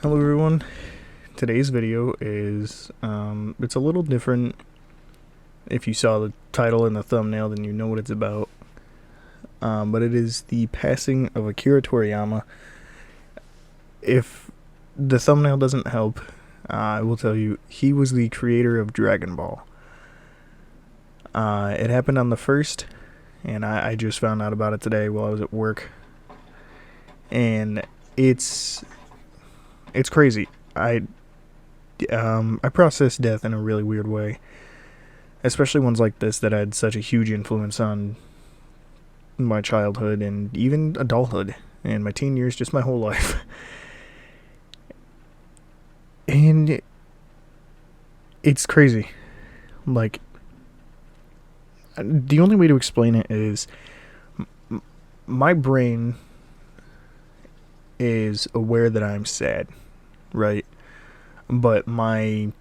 Hello everyone. Today's video is it's a little different. If you saw the title and the thumbnail, then you know what it's about. But it is the passing of Akira Toriyama. If the thumbnail doesn't help, I will tell you he was the creator of Dragon Ball. It happened on the 1st, and I just found out about it today while I was at work. And it's crazy. I process death in a really weird way, especially ones like this that had such a huge influence on my childhood and even adulthood and my teen years, just my whole life. And it's crazy. Like, the only way to explain it is my brain is aware that I'm sad, right? But my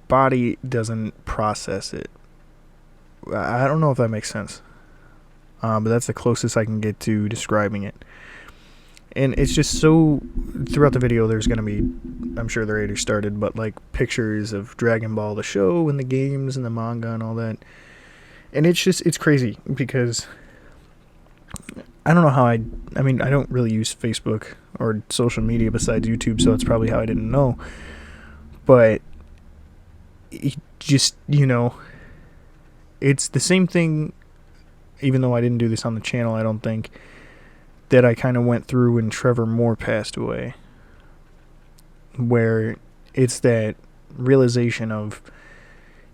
body doesn't process it. I don't know if that makes sense. But that's the closest I can get to describing it. And it's just so, throughout the video there's going to be, I'm sure they're already started, but like pictures of Dragon Ball, the show, and the games, and the manga, and all that. And it's crazy, because I don't know how I don't really use Facebook or social media besides YouTube, so that's probably how I didn't know. But just, it's the same thing, even though I didn't do this on the channel, I don't think, that I kind of went through when Trevor Moore passed away. Where it's that realization of,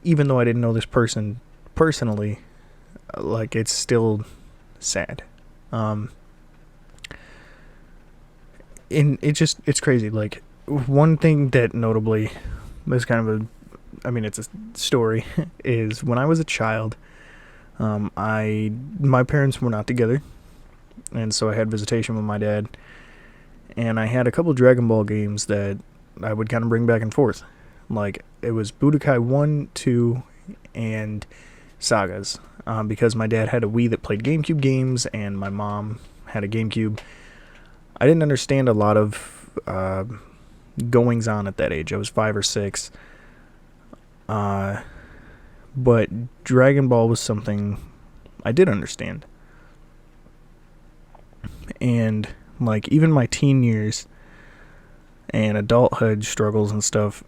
even though I didn't know this person personally, like, it's still sad. And it's crazy. Like, one thing that notably is kind of it's a story, is when I was a child, my parents were not together, and so I had visitation with my dad, and I had a couple Dragon Ball games that I would kind of bring back and forth. Like, it was Budokai 1, 2, and Sagas, because my dad had a Wii that played GameCube games, and my mom had a GameCube. I didn't understand a lot of goings on at that age. I was 5 or 6. But Dragon Ball was something I did understand. And, like, even my teen years and adulthood struggles and stuff,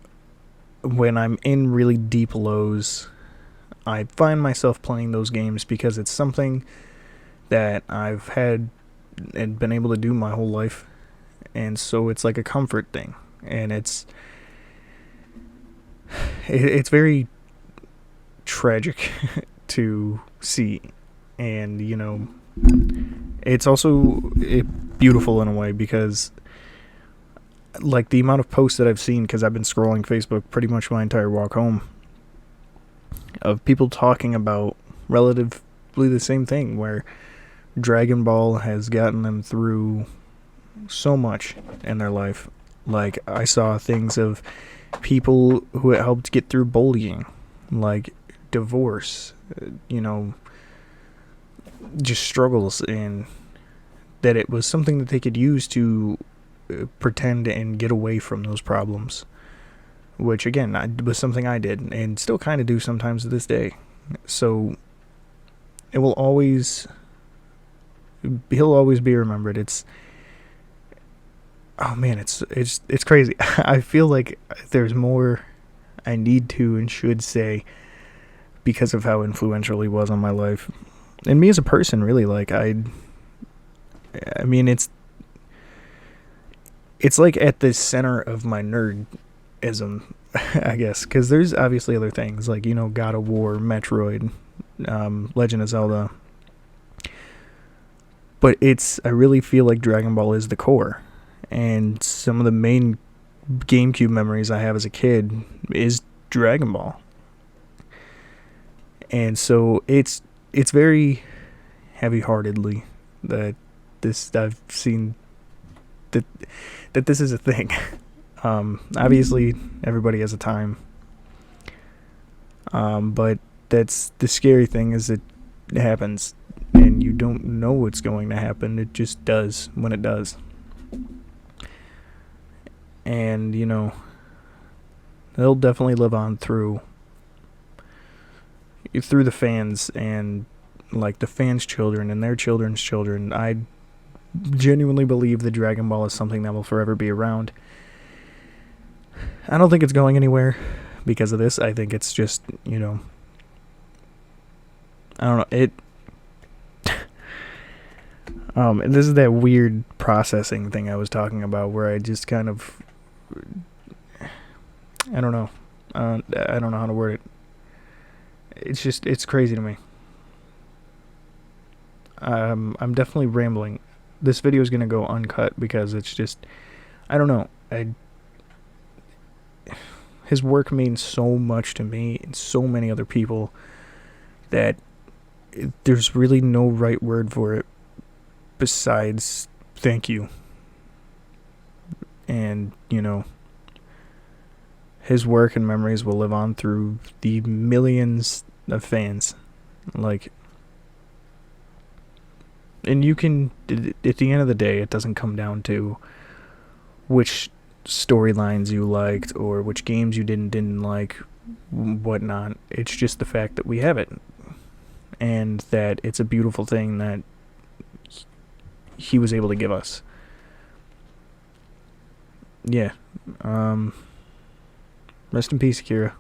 when I'm in really deep lows, I find myself playing those games because it's something that I've had and been able to do my whole life. And so it's like a comfort thing. And it's very tragic to see. And, it's also beautiful in a way, because, like, the amount of posts that I've seen, because I've been scrolling Facebook pretty much my entire walk home, of people talking about relatively the same thing, where Dragon Ball has gotten them through so much in their life. Like, I saw things of people who it helped get through bullying, like divorce, just struggles, and that it was something that they could use to pretend and get away from those problems, which, again, was something I did and still kind of do sometimes to this day. So it will always, he'll always be remembered. It's crazy. I feel like there's more I need to and should say, because of how influential he was on my life and me as a person, really. Like, it's like at the center of my nerdism, I guess, because there's obviously other things like, God of War, Metroid, Legend of Zelda, but I really feel like Dragon Ball is the core. And some of the main GameCube memories I have as a kid is Dragon Ball. And so it's very heavy-heartedly that I've seen that this is a thing. Obviously, everybody has a time. But that's the scary thing, is it happens, and you don't know what's going to happen. It just does when it does. And, you know, they'll definitely live on through the fans and like the fans' children and their children's children. I genuinely believe that Dragon Ball is something that will forever be around. I don't think it's going anywhere because of this. I think it's just, you know, I don't know, it and this is that weird processing thing I was talking about where I just kind of I don't know. I don't know how to word it. It's crazy to me. I'm definitely rambling. This video is gonna go uncut because it's just, I don't know. His work means so much to me and so many other people that there's really no right word for it besides thank you. And, you know, his work and memories will live on through the millions of fans. Like, and you can, at the end of the day, it doesn't come down to which storylines you liked or which games you didn't like, whatnot. It's just the fact that we have it, and that it's a beautiful thing that he was able to give us. Yeah. Rest in peace, Akira.